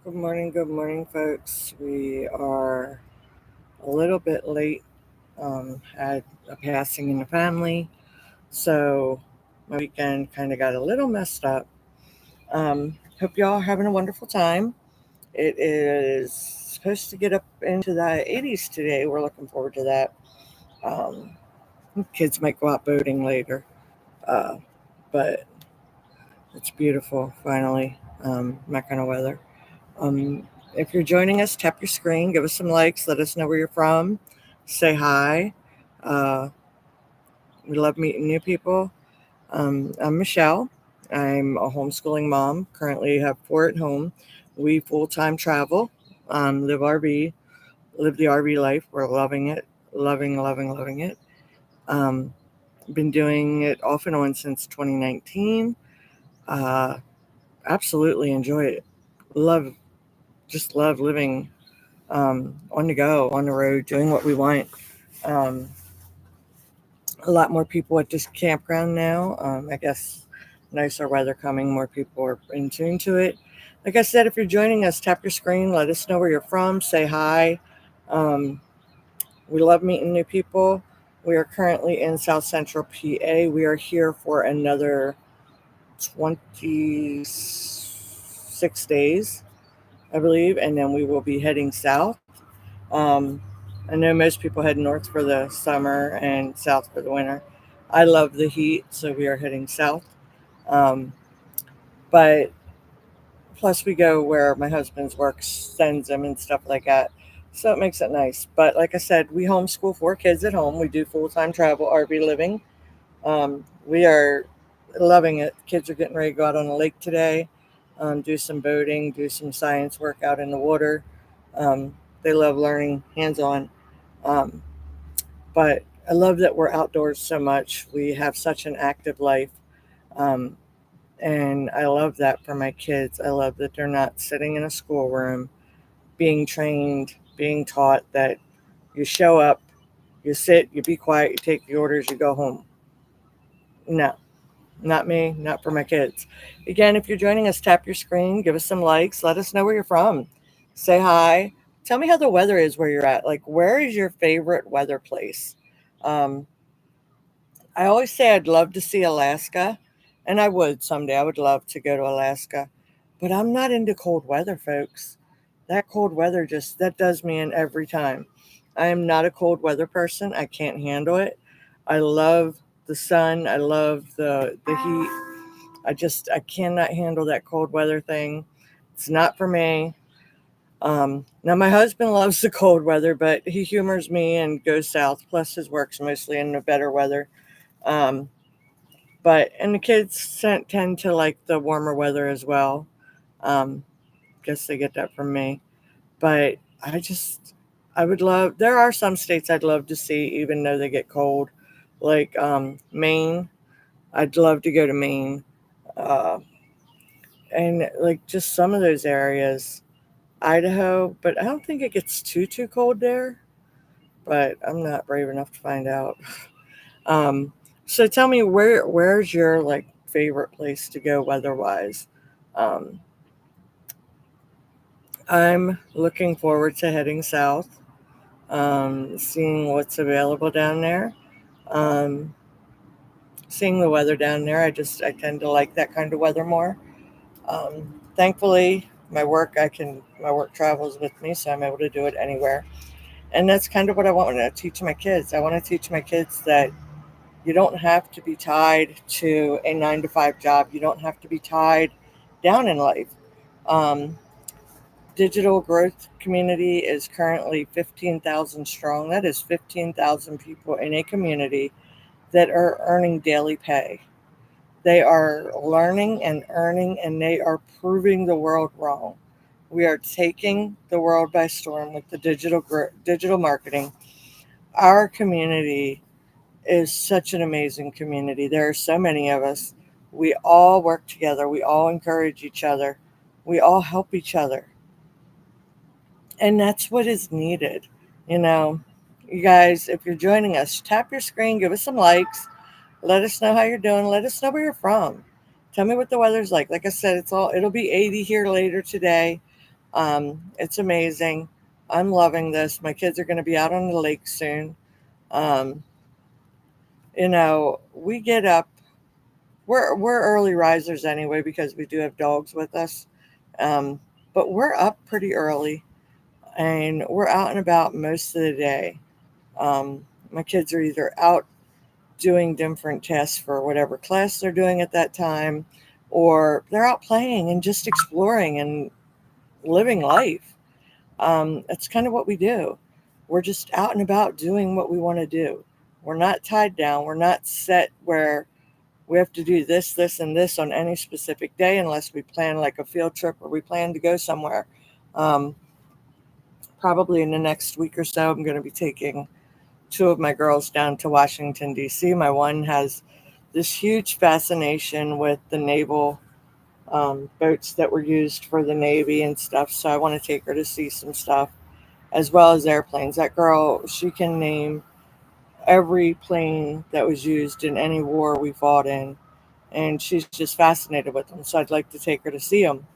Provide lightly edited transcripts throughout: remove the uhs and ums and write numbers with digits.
Good morning, folks. We are a little bit late. Had a passing in the family, so my weekend kind of got a little messed up. Hope y'all are having a wonderful time. It is supposed to get up into the 80s today. We're looking forward to that. Kids might go out boating later, uh, but it's beautiful. Finally, that kind of weather. Um, if you're joining us, tap your screen, give us some likes, let us know where you're from, say hi. Uh, we love meeting new people. I'm Michelle. I'm a homeschooling mom. Currently, have four at home. We full time travel, live the RV life. We're loving it, loving it. Um, been doing it off and on since 2019. Uh, Absolutely enjoy it. Love, just love living on the go, on the road, doing what we want. Um, a lot more people at this campground now. I guess nicer weather coming, more people are in tune to it. Like I said, if you're joining us, tap your screen, let us know where you're from, say hi. Um, we love meeting new people. We are currently in South Central PA. We are here for another 26 days, I believe, and then we will be heading south. Um, I know most people head north for the summer and south for the winter. I love the heat, so we are heading south. Um, but plus, we go where my husband's work sends him and stuff like that. So it makes it nice. But like I said, we homeschool four kids at home. We do full time travel RV living. We are loving it. Kids are getting ready to go out on the lake today, do some boating, do some science work out in the water. Um, they love learning hands on. Um, but I love that we're outdoors so much. We have such an active life. Um, and I love that for my kids. I love that they're not sitting in a schoolroom being trained, being taught that you show up, you sit, you be quiet, you take the orders, you go home. No, not me, not for my kids. Again, if you're joining us, tap your screen, give us some likes, let us know where you're from. Say hi. Tell me how the weather is where you're at. Like, where is your favorite weather place? Um, I always say I'd love to see Alaska, and I would someday. I would love to go to Alaska, but I'm not into cold weather, folks. That cold weather just that does me in every time. I am not a cold weather person. I can't handle it. I love the sun. I love the heat. I cannot handle that cold weather thing. It's not for me. Now my husband loves the cold weather, but he humors me and goes south. Plus his work's mostly in the better weather. Um, but and the kids tend to like the warmer weather as well. Um, Guess they get that from me. But I would love. There are some states I'd love to see, even though they get cold, like Maine. I'd love to go to Maine, uh, and like just some of those areas, Idaho. But I don't think it gets too cold there. But I'm not brave enough to find out. Um, so tell me where's your like favorite place to go weather wise? Um, I'm looking forward to heading south, seeing what's available down there, um, seeing the weather down there. I tend to like that kind of weather more. Thankfully, my work travels with me, so I'm able to do it anywhere. And that's kind of what I want to teach my kids. I want to teach my kids that you don't have to be tied to a 9 to 5 job. You don't have to be tied down in life. Um, Digital growth community is currently 15,000 strong. That is 15,000 people in a community that are earning daily pay. They are learning and earning, and they are proving the world wrong. We are taking the world by storm with the digital marketing. Our community is such an amazing community. There are so many of us. We all work together. We all encourage each other. We all help each other. And that's what is needed. You know, you guys, if you're joining us, tap your screen, give us some likes, let us know how you're doing, let us know where you're from. Tell me what the weather's like. Like I said, it'll be 80 here later today. It's amazing. I'm loving this. My kids are going to be out on the lake soon. Um, we get up. We're early risers anyway because we do have dogs with us. Um, but we're up pretty early and we're out and about most of the day. My kids are either out doing different tests for whatever class they're doing at that time, or they're out playing and just exploring and living life. That's kind of what we do. We're just out and about doing what we want to do. We're not tied down. We're not set where we have to do this, this, and this on any specific day unless we plan like a field trip or we plan to go somewhere. Um, Probably in the next week or so, I'm going to be taking two of my girls down to Washington, D.C. My one has this huge fascination with the naval boats that were used for the Navy and stuff. So I want to take her to see some stuff as well as airplanes. That girl, she can name every plane that was used in any war we fought in, and she's just fascinated with them. So I'd like to take her to see them.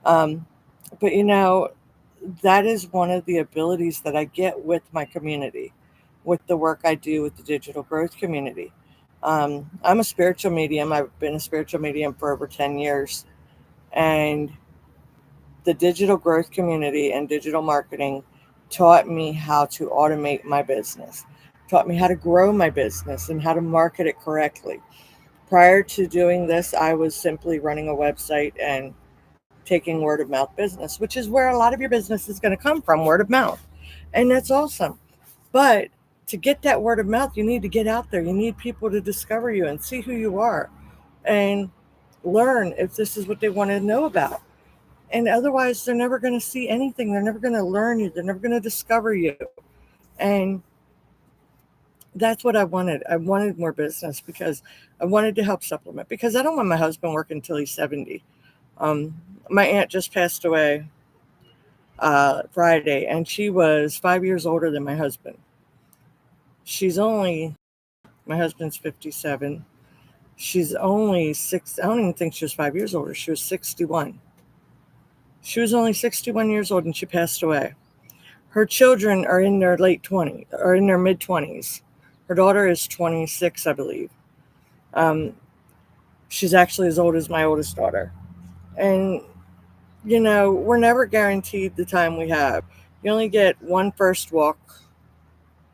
Um, but that is one of the abilities that I get with my community, with the work I do with the digital growth community. I'm a spiritual medium. I've been a spiritual medium for over 10 years. And the digital growth community and digital marketing taught me how to automate my business, taught me how to grow my business and how to market it correctly. Prior to doing this, I was simply running a website and taking word of mouth business, which is where a lot of your business is going to come from, word of mouth. And that's awesome. But to get that word of mouth, you need to get out there. You need people to discover you and see who you are and learn if this is what they want to know about. And otherwise, they're never going to see anything. They're never going to learn you. They're never going to discover you. And that's what I wanted. I wanted more business because I wanted to help supplement because I don't want my husband working until he's 70. Um, my aunt just passed away Friday, and she was 5 years older than my husband. She's only, my husband's 57. She's only six, I don't even think she was 5 years older. She was 61. She was only 61 years old and she passed away. Her children are in their late 20s, or in their mid 20s. Her daughter is 26, I believe. Um, she's actually as old as my oldest daughter. And, we're never guaranteed the time we have. You only get one first walk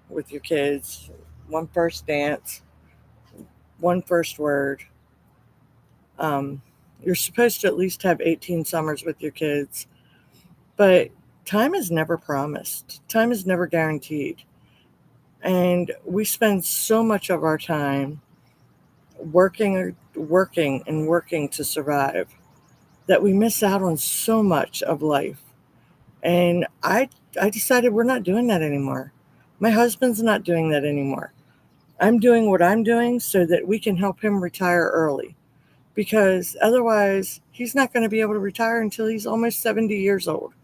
with your kids, one first dance, one first word. Um, you're supposed to at least have 18 summers with your kids, but time is never promised. Time is never guaranteed. And we spend so much of our time working and working to survive that we miss out on so much of life. And I decided we're not doing that anymore. My husband's not doing that anymore. I'm doing what I'm doing so that we can help him retire early because otherwise he's not going to be able to retire until he's almost 70 years old.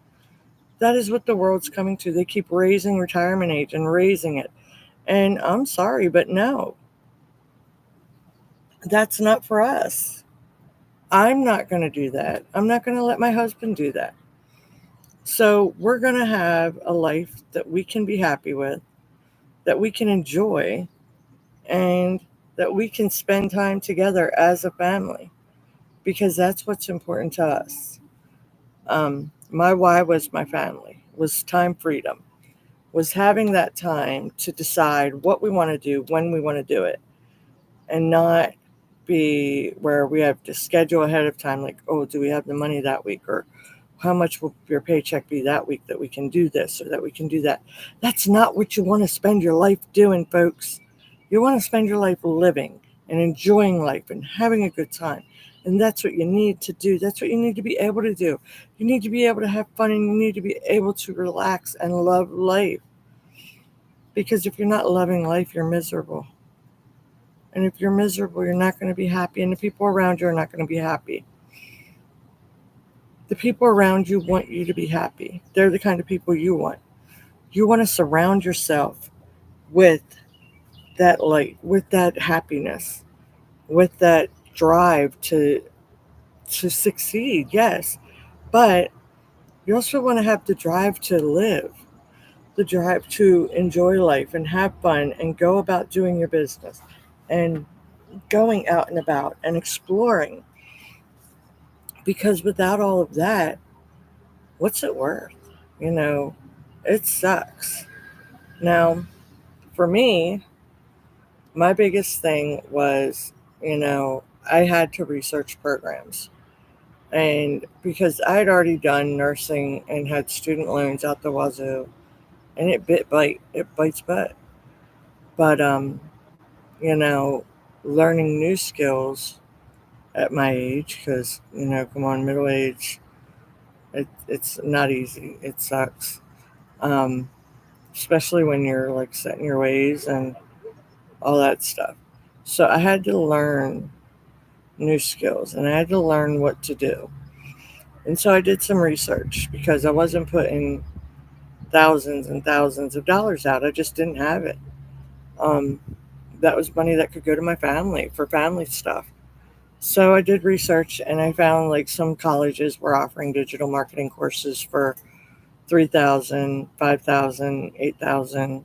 That is what the world's coming to. They keep raising retirement age and raising it. And I'm sorry, but no, that's not for us. I'm not going to do that. I'm not going to let my husband do that. So we're going to have a life that we can be happy with, that we can enjoy, and that we can spend time together as a family because that's what's important to us. My why was my family, was time freedom, was having that time to decide what we want to do, when we want to do it, and not be where we have to schedule ahead of time, like, oh, do we have the money that week? Or how much will your paycheck be that week that we can do this or that we can do that? That's not what you want to spend your life doing, folks. You want to spend your life living and enjoying life and having a good time. And that's what you need to do. That's what you need to be able to do. You need to be able to have fun and you need to be able to relax and love life. Because if you're not loving life, you're miserable. And if you're miserable, you're not going to be happy. And the people around you are not going to be happy. The people around you want you to be happy. They're the kind of people you want. You want to surround yourself with that light, with that happiness, with that drive to succeed, yes. But You also want to have the drive to live, the drive to enjoy life and have fun and go about doing your business and going out and about and exploring. Because without all of that, what's it worth? You know, it sucks. Now, for me, my biggest thing was, I had to research programs. And because I had already done nursing and had student loans out the wazoo, and it bites butt. But you know, learning new skills at my age, because come on, middle age, it's not easy. It sucks, um, especially when you're like set in your ways and all that stuff. So I had to learn new skills, and I had to learn what to do. And so I did some research because I wasn't putting thousands and thousands of dollars out. I just didn't have it. Um, that was money that could go to my family for family stuff. So I did research and I found like some colleges were offering digital marketing courses for 3,000, 5,000, 8,000,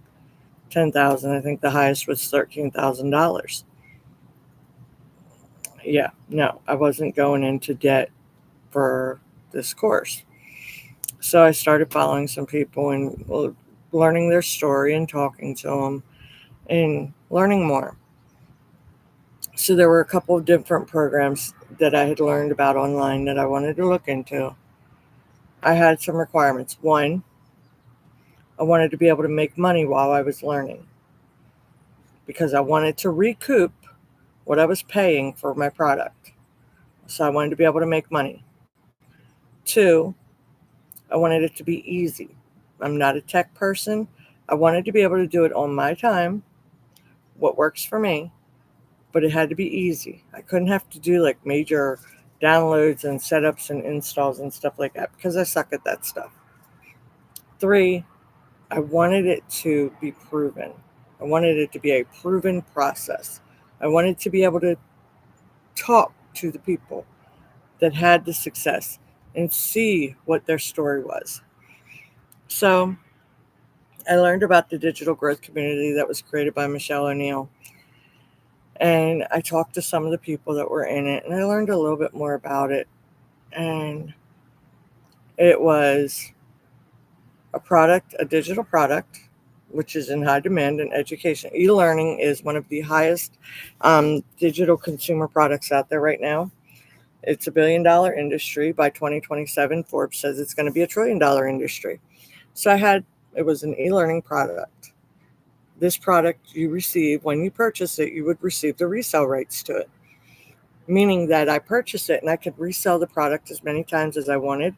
10,000. I think the highest was $13,000. Yeah, no, I wasn't going into debt for this course. So I started following some people and learning their story and talking to them and learning more. So there were a couple of different programs that I had learned about online that I wanted to look into. I had some requirements. One, I wanted to be able to make money while I was learning because I wanted to recoup what I was paying for my product. So I wanted to be able to make money. Two, I wanted it to be easy. I'm not a tech person. I wanted to be able to do it on my time, what works for me, but it had to be easy. I couldn't have to do like major downloads and setups and installs and stuff like that because I suck at that stuff. Three, I wanted it to be proven. I wanted it to be a proven process. I wanted to be able to talk to the people that had the success and see what their story was. So I learned about the digital growth community that was created by Michelle O'Neill. And I talked to some of the people that were in it and I learned a little bit more about it. And it was a digital product, which is in high demand in education. E-learning is one of the highest digital consumer products out there right now. It's $1 billion industry by 2027. Forbes says it's going to be $1 trillion industry. So it was an e-learning product. This product you receive, when you purchase it, you would receive the resale rights to it, meaning that I purchased it and I could resell the product as many times as I wanted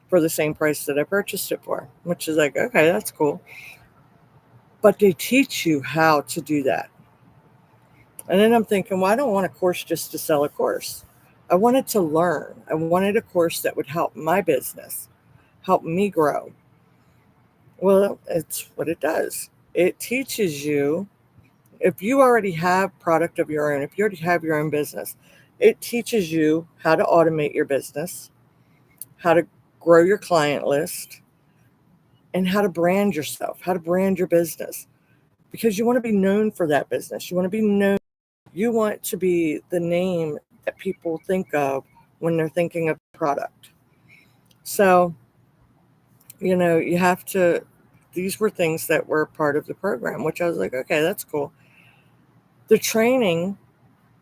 for the same price that I purchased it for, which is like, okay, that's cool. But they teach you how to do that. And then I'm thinking, well, I don't want a course just to sell a course. I wanted to learn. I wanted a course that would help my business, help me grow. Well, it's what it does. It teaches you, if you already have product of your own, if you already have your own business, it teaches you how to automate your business, how to grow your client list, and how to brand yourself, how to brand your business. Because you want to be known for that business. You want to be known. You want to be the name that people think of when they're thinking of product. So, you have to, these were things that were part of the program, which I was like, okay, that's cool. The training,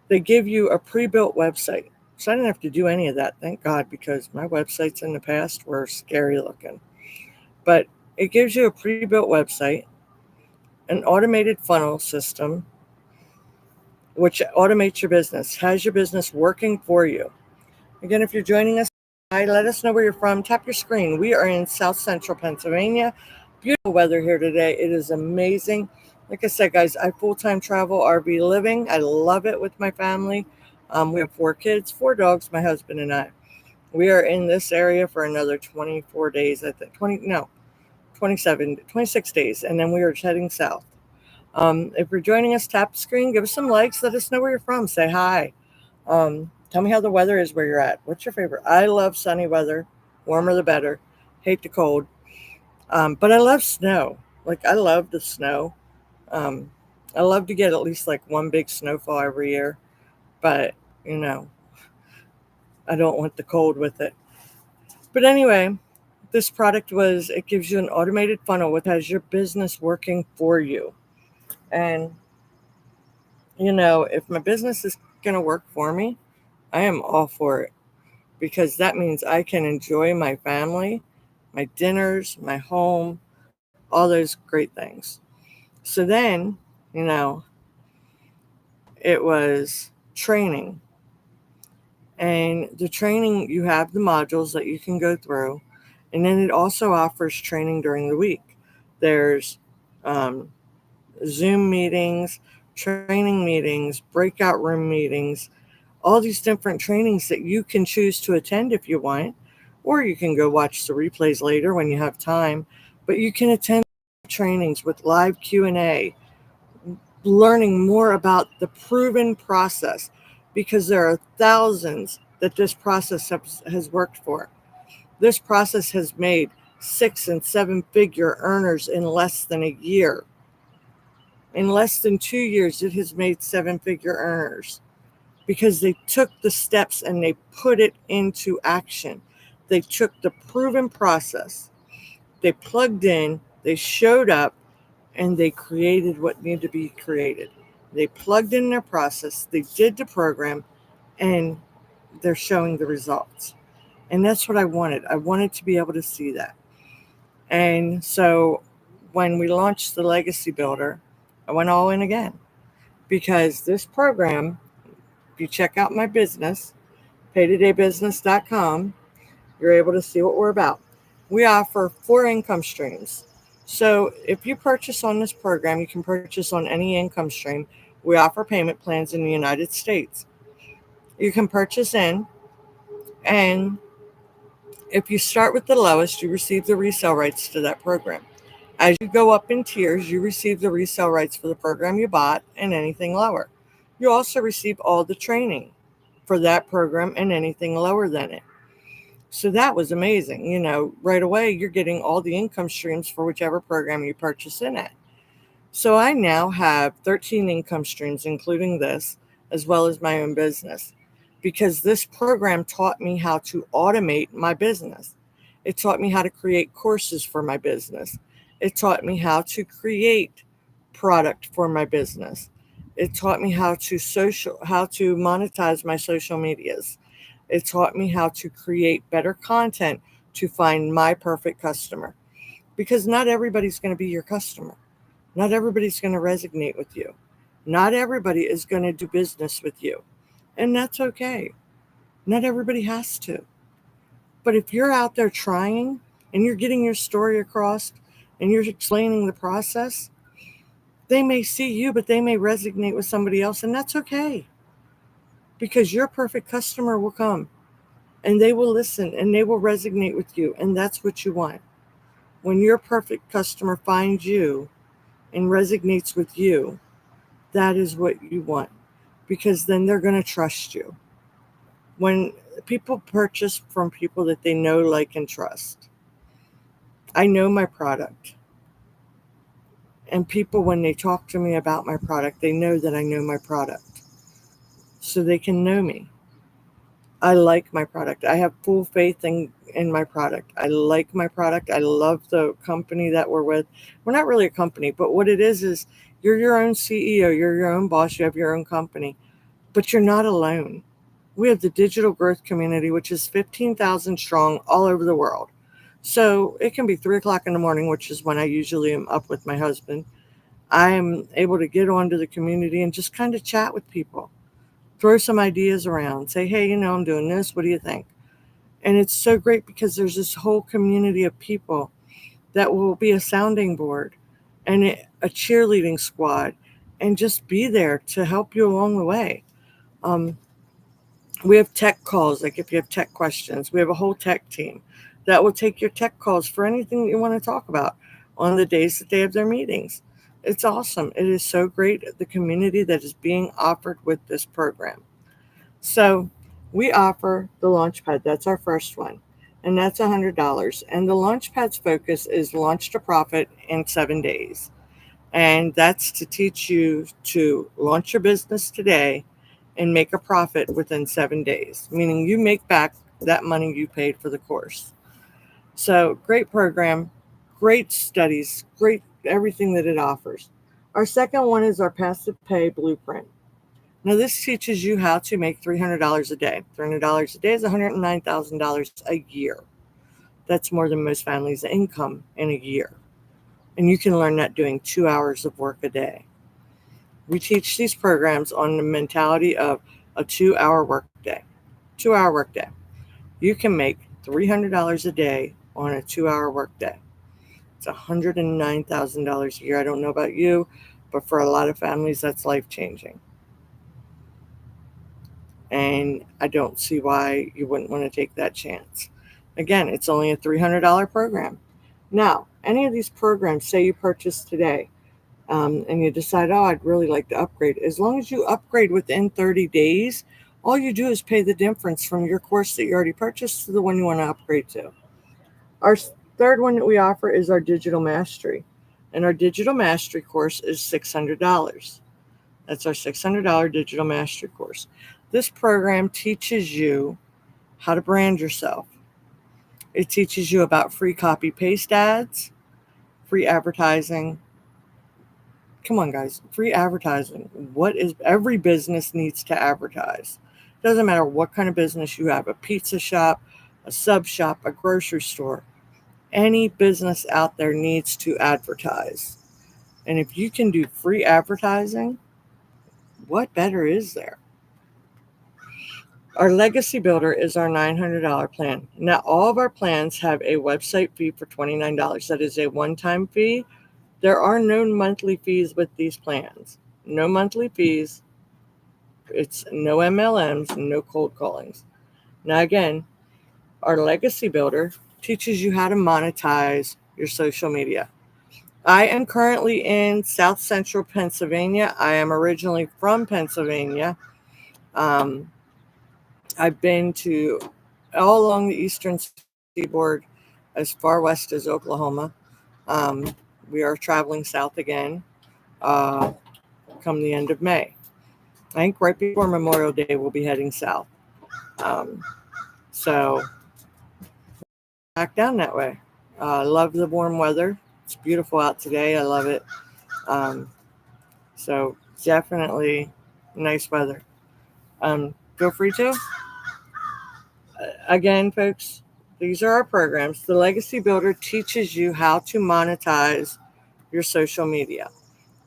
they give you a pre-built website. So I didn't have to do any of that, thank God, because my websites in the past were scary looking. But it gives you a pre-built website, an automated funnel system, which automates your business, has your business working for you. Again, if you're joining us, hi, let us know where you're from. Tap your screen. We are in South Central Pennsylvania. Beautiful weather here today. It is amazing. Like I said, guys, I full-time travel RV living. I love it with my family. We have 4 kids, 4 dogs, my husband and I. We are in this area for another 24 days, I think. 26 days, and then we are heading south. If you're joining us, tap the screen, give us some likes, let us know where you're from, say hi. Tell me how the weather is where you're at. What's your favorite? I love sunny weather, warmer the better. hate the cold. But I love snow. Like, I love the snow. Um, I love to get at least like one big snowfall every year. But, you know, I don't want the cold with it. But anyway, this product was, it gives you an automated funnel which has your business working for you. And, if my business is going to work for me, I am all for it, because that means I can enjoy my family, my dinners, my home, all those great things. So then, you know, it was training. And the training, you have the modules that you can go through. And then it also offers training during the week. There's um, Zoom meetings, training meetings, breakout room meetings, all these different trainings that you can choose to attend if you want, or you can go watch the replays later when you have time. But you can attend trainings with live Q&A, learning more about the proven process, because there are thousands that this process has worked for. This process has made 6 and 7 figure earners in less than a year. In less than 2 years, it has made 7 figure earners, because they took the steps and they put it into action. They took the proven process, they plugged in, they showed up, and they created what needed to be created. They plugged in their process, they did the program, and they're showing the results. And that's what I wanted. I wanted to be able to see that. And so when we launched the Legacy Builder, I went all in again, because this program, if you check out my business, paytodaybusiness.com, you're able to see what we're about. We offer 4 income streams. So if you purchase on this program, you can purchase on any income stream. We offer payment plans in the United States. You can purchase in, and if you start with the lowest, you receive the resale rights to that program. As you go up in tiers, you receive the resale rights for the program you bought and anything lower. You also receive all the training for that program and anything lower than it. So that was amazing. Right away, you're getting all the income streams for whichever program you purchase in at. So I now have 13 income streams, including this, as well as my own business, because this program taught me how to automate my business. It taught me how to create courses for my business. It taught me how to create product for my business. It taught me how to monetize my social medias. It taught me how to create better content to find my perfect customer, because not everybody's going to be your customer. Not everybody's going to resonate with you. Not everybody is going to do business with you. And that's okay. Not everybody has to. But if you're out there trying and you're getting your story across and you're explaining the process, they may see you, but they may resonate with somebody else. And that's okay, because your perfect customer will come and they will listen and they will resonate with you. And that's what you want. When your perfect customer finds you and resonates with you, that is what you want, because then they're going to trust you. When people purchase from people that they know, like, and trust, I know my product. And people, when they talk to me about my product, they know that I know my product. So they can know me. I like my product. I have full faith in my product. I like my product. I love the company that we're with. We're not really a company, but what it is you're your own CEO, you're your own boss, you have your own company, but you're not alone. We have the digital growth community, which is 15,000 strong all over the world. So it can be 3 o'clock in the morning, which is when I usually am up with my husband. I am able to get onto the community and just kind of chat with people, throw some ideas around, say, hey, I'm doing this. What do you think? And it's so great, because there's this whole community of people that will be a sounding board and a cheerleading squad, and just be there to help you along the way. Um, we have tech calls, like if you have tech questions. We have a whole tech team that will take your tech calls for anything that you want to talk about on the days that they have their meetings. It's awesome. It is so great, the community that is being offered with this program. So we offer the Launchpad. That's our first one. and that's $100. And the Launchpad's focus is launch to profit in 7 days. And that's to teach you to launch your business today and make a profit within 7 days, meaning you make back that money you paid for the course. So, great program, great studies, great everything that it offers. Our second one is our passive pay blueprint. Now, this teaches you how to make $300 a day. $300 a day is $109,000 a year. That's more than most families' income in a year. And you can learn that doing 2 hours of work a day. We teach these programs on the mentality of a 2 hour workday. 2 hour workday. You can make $300 a day on a 2 hour workday. It's $109,000 a year. I don't know about you, but for a lot of families, that's life changing. And I don't see why you wouldn't want to take that chance. Again, it's only a $300 program. Now, any of these programs, say you purchase today, and you decide, oh, I'd really like to upgrade. As long as you upgrade within 30 days, all you do is pay the difference from your course that you already purchased to the one you want to upgrade to. Our third one that we offer is our Digital Mastery. And our Digital Mastery course is $600. That's our $600 Digital Mastery course. This program teaches you how to brand yourself. It teaches you about free copy paste ads, free advertising. Come on, guys, free advertising. What is every business needs to advertise? Doesn't matter what kind of business you have, a pizza shop, a sub shop, a grocery store. Any business out there needs to advertise. And if you can do free advertising, what better is there? Our Legacy Builder is our $900 plan. Now, all of our plans have a website fee for $29. That is a one-time fee. There are no monthly fees with these plans. No monthly fees. It's no MLMs, no cold callings. Now, again, our Legacy Builder teaches you how to monetize your social media. I am currently in South Central Pennsylvania. I am originally from Pennsylvania. I've been to all along the eastern seaboard as far west as Oklahoma. We are traveling south again come the end of May. I think right before Memorial Day, we'll be heading south. So back down that way. I love the warm weather. It's beautiful out today. I love it. So definitely nice weather. Feel free to. Again, folks, these are our programs. The Legacy Builder teaches you how to monetize your social media.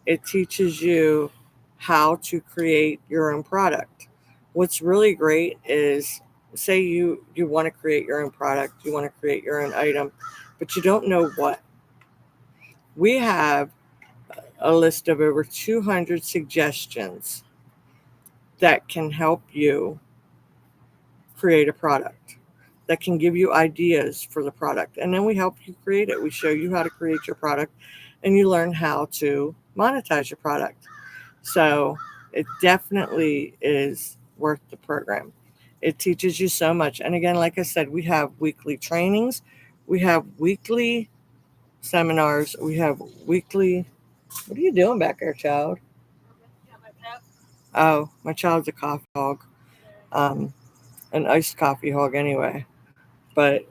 It teaches you how to create your own product. What's really great is, say you want to create your own product, you want to create your own item, but you don't know what. We have a list of over 200 suggestions that can help you create a product, that can give you ideas for the product. And then we help you create it. We show you how to create your product, and you learn how to monetize your product. So it definitely is worth the program. It teaches you so much. And again, like I said, we have weekly trainings, we have weekly seminars, we have weekly. What are you doing back there, child? Oh, my child's a coffee hog, an iced coffee hog anyway. But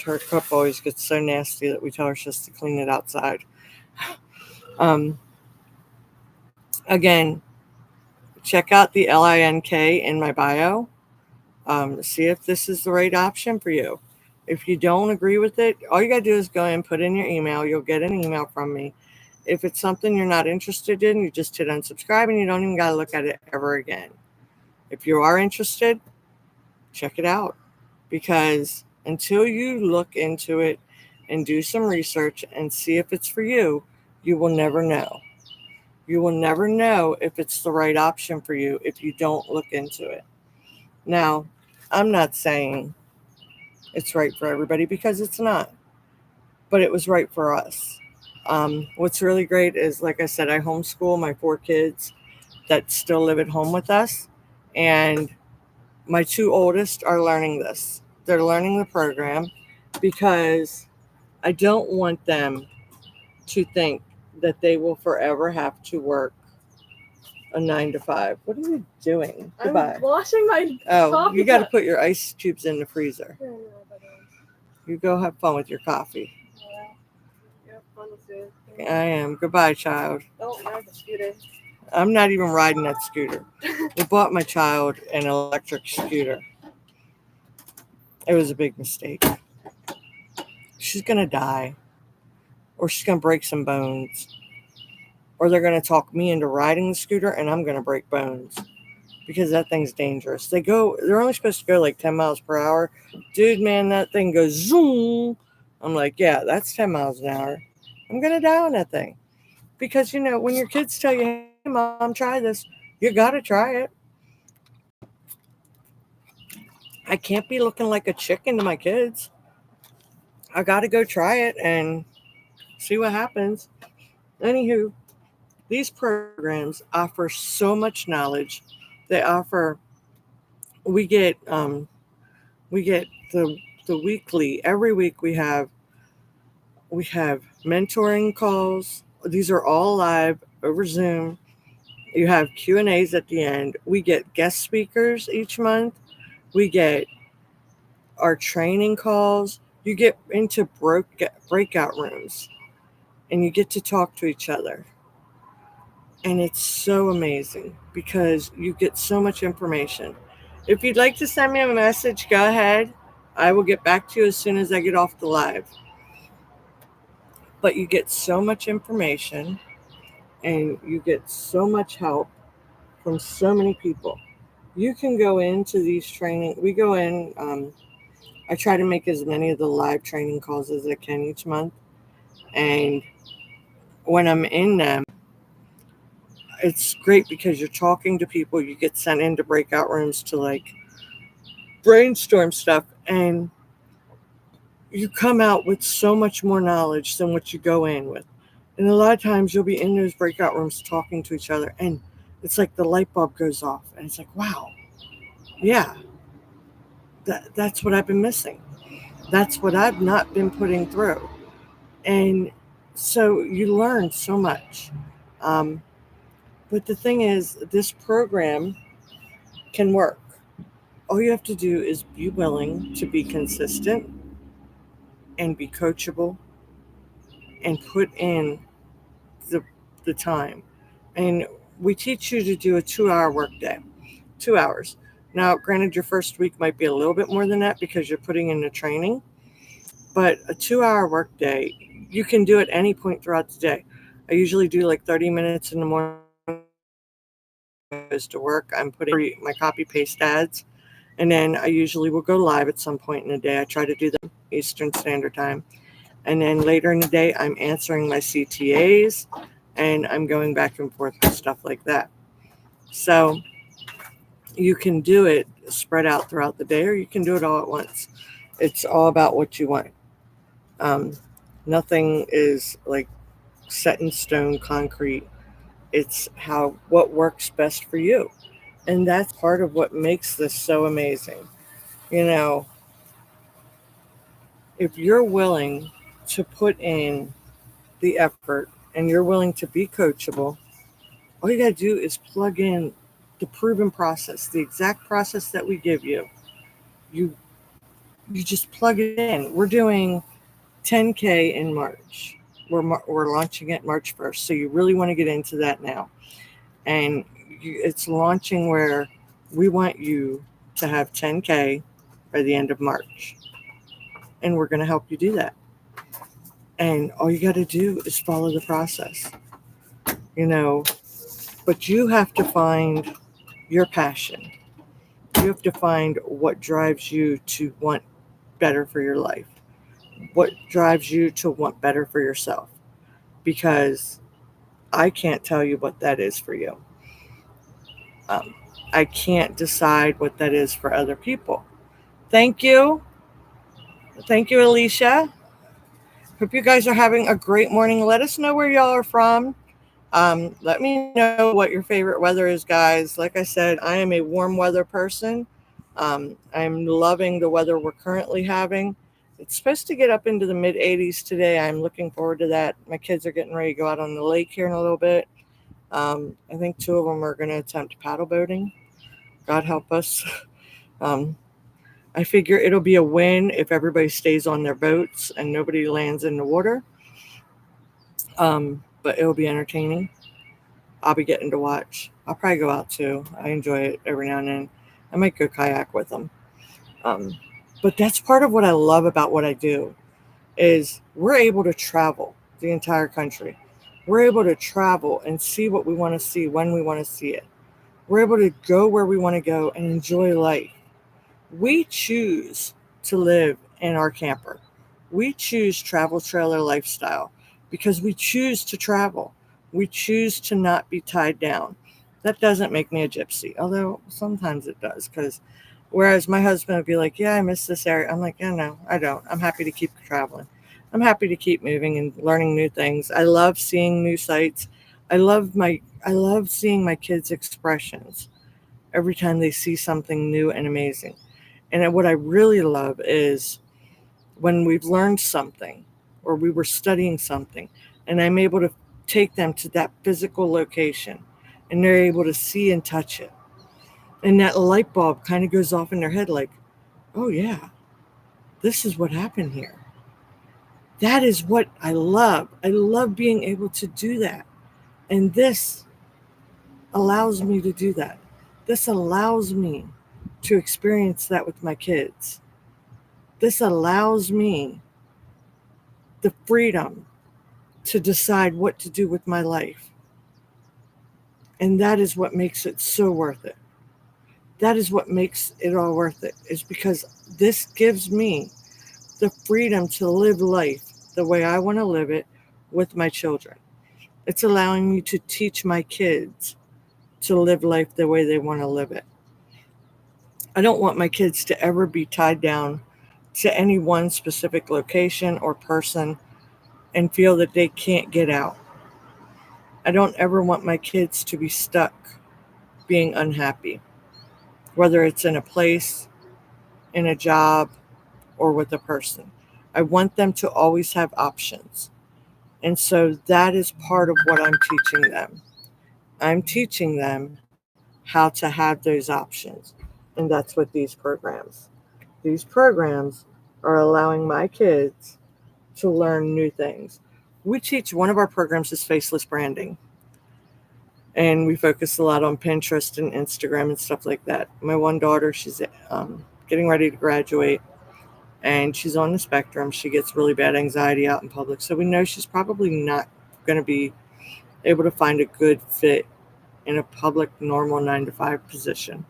her cup always gets so nasty that we tell her just to clean it outside. Um, Again, check out the LINK in my bio. See if this is the right option for you. If you don't agree with it, all you got to do is go and put in your email. You'll get an email from me. If it's something you're not interested in, you just hit unsubscribe and you don't even got to look at it ever again. If you are interested, check it out. Because until you look into it and do some research and see if it's for you, you will never know. You will never know if it's the right option for you if you don't look into it. Now, I'm not saying it's right for everybody because it's not, but it was right for us. What's really great is, like I said, I homeschool my 4 kids that still live at home with us, and my 2 oldest are learning this. they're learning the program because I don't want them to think that they will forever have to work a 9 to 5. What are you doing? Goodbye. I'm washing my coffee you got to cup. put your ice cubes in the freezer. Yeah, I know, but, You go have fun with your coffee. yeah. You have fun with it. I am. Goodbye, child. Don't ride the scooter. I'm not even riding that scooter. We bought my child an electric scooter. It was a big mistake. She's going to die, or she's going to break some bones, or they're going to talk me into riding the scooter and I'm going to break bones because that thing's dangerous. They're only supposed to go like 10 miles per hour. Dude, man, that thing goes zoom. I'm like, yeah, that's 10 miles an hour. I'm going to die on that thing. Because, when your kids tell you, hey, mom, try this, you got to try it. I can't be looking like a chicken to my kids. I got to go try it and see what happens. Anywho, these programs offer so much knowledge. We get the weekly. Every week we have mentoring calls. These are all live over Zoom. You have Q&As at the end. We get guest speakers each month. We get our training calls. You get into breakout rooms and you get to talk to each other. And it's so amazing because you get so much information. If you'd like to send me a message, go ahead. I will get back to you as soon as I get off the live. But you get so much information and you get so much help from so many people. You can go into these training. We go in. I try to make as many of the live training calls as I can each month. And when I'm in them, it's great because you're talking to people. You get sent into breakout rooms to like brainstorm stuff, and you come out with so much more knowledge than what you go in with. And a lot of times you'll be in those breakout rooms talking to each other, and it's like the light bulb goes off, and it's like, wow, yeah, that's what I've been missing. That's what I've not been putting through. And so you learn so much. Um, but the thing is, this program can work. All you have to do is be willing to be consistent and be coachable and put in the, the time. And we teach you to do a 2-hour workday, 2 hours. Now, granted, your first week might be a little bit more than that because you're putting in the training, but a 2-hour workday, you can do at any point throughout the day. I usually do like 30 minutes in the morning goes to work. I'm putting my copy paste ads, and then I usually will go live at some point in the day. I try to do them Eastern Standard Time. And then later in the day, I'm answering my CTAs and I'm going back and forth with stuff like that. So you can do it spread out throughout the day, or you can do it all at once. It's all about what you want. Nothing is like set in stone, concrete. It's what works best for you. And that's part of what makes this so amazing. You know, if you're willing to put in the effort and you're willing to be coachable, all you got to do is plug in the proven process, the exact process that we give you. You you just plug it in. We're doing 10K in March. We're launching it March 1st. So you really want to get into that now. And it's launching where we want you to have 10K by the end of March. And we're going to help you do that. And all you got to do is follow the process. But you have to find your passion. You have to find what drives you to want better for your life, what drives you to want better for yourself, because I can't tell you what that is for you. I can't decide what that is for other people. Thank you. Thank you, Alicia. Hope you guys are having a great morning. Let us know where y'all are from. Let me know what your favorite weather is, guys. Like I said, I am a warm weather person. I'm loving the weather we're currently having. It's supposed to get up into the mid 80s today. I'm looking forward to that. My kids are getting ready to go out on the lake here in a little bit. I think two of them are going to attempt paddle boating. God help us. Um, I figure it'll be a win if everybody stays on their boats and nobody lands in the water. But it'll be entertaining. I'll be getting to watch. I'll probably go out too. I enjoy it every now and then. I might go kayak with them. Um, but that's part of what I love about what I do is we're able to travel the entire country. We're able to travel and see what we want to see when we want to see it. We're able to go where we want to go and enjoy life. We choose to live in our camper. We choose travel trailer lifestyle because we choose to travel. We choose to not be tied down. That doesn't make me a gypsy, although sometimes it does. Because whereas my husband would be like, "Yeah, I miss this area," I'm like, "Yeah, no, I don't. I'm happy to keep traveling. I'm happy to keep moving and learning new things. I love seeing new sights. I love seeing my kids' expressions every time they see something new and amazing. And what I really love is when we've learned something or we were studying something and I'm able to take them to that physical location and they're able to see and touch it. And that light bulb kind of goes off in their head like, oh, yeah, this is what happened here. That is what I love. I love being able to do that. And this allows me to do that. This allows me to experience that with my kids. This allows me the freedom to decide what to do with my life. And that is what makes it so worth it. That is what makes it all worth it, is because this gives me the freedom to live life the way I want to live it with my children. It's allowing me to teach my kids to live life the way they want to live it. I don't want my kids to ever be tied down to any one specific location or person and feel that they can't get out. I don't ever want my kids to be stuck being unhappy, whether it's in a place, in a job, or with a person. I want them to always have options. And so that is part of what I'm teaching them. I'm teaching them how to have those options. And that's what these programs. These programs are allowing my kids to learn new things. We teach one of our programs is faceless branding. And we focus a lot on Pinterest and Instagram and stuff like that. My one daughter, she's getting ready to graduate, and she's on the spectrum. She gets really bad anxiety out in public, so we know she's probably not going to be able to find a good fit in a public, normal 9 to 5 position.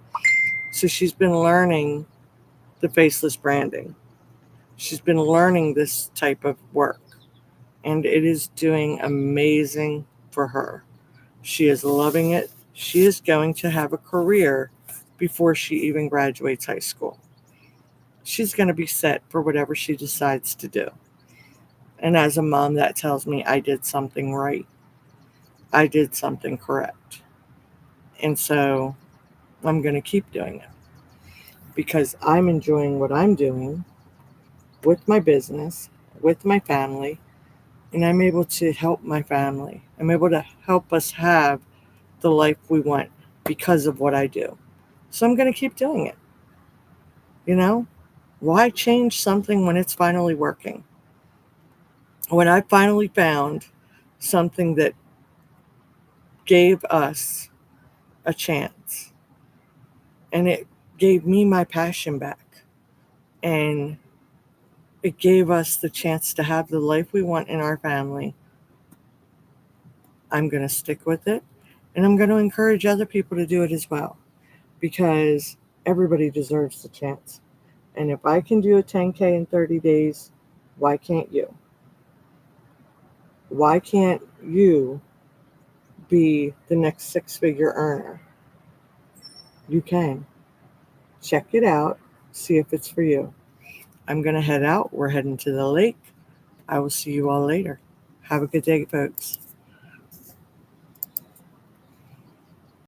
So she's been learning the faceless branding. She's been learning this type of work, and it is doing amazing for her. She is loving it. She is going to have a career before she even graduates high school. She's going to be set for whatever she decides to do. And as a mom, that tells me I did something right. I did something correct. And so I'm going to keep doing it because I'm enjoying what I'm doing with my business, with my family, and I'm able to help my family. I'm able to help us have the life we want because of what I do. So I'm going to keep doing it. You know, why change something when it's finally working? When I finally found something that gave us a chance and it gave me my passion back and it gave us the chance to have the life we want in our family, I'm going to stick with it and I'm going to encourage other people to do it as well because everybody deserves the chance. And if I can do a 10K in 30 days, why can't you? Why can't you be the next 6-figure earner? You can. Check it out. See if it's for you. I'm going to head out. We're heading to the lake. I will see you all later. Have a good day, folks.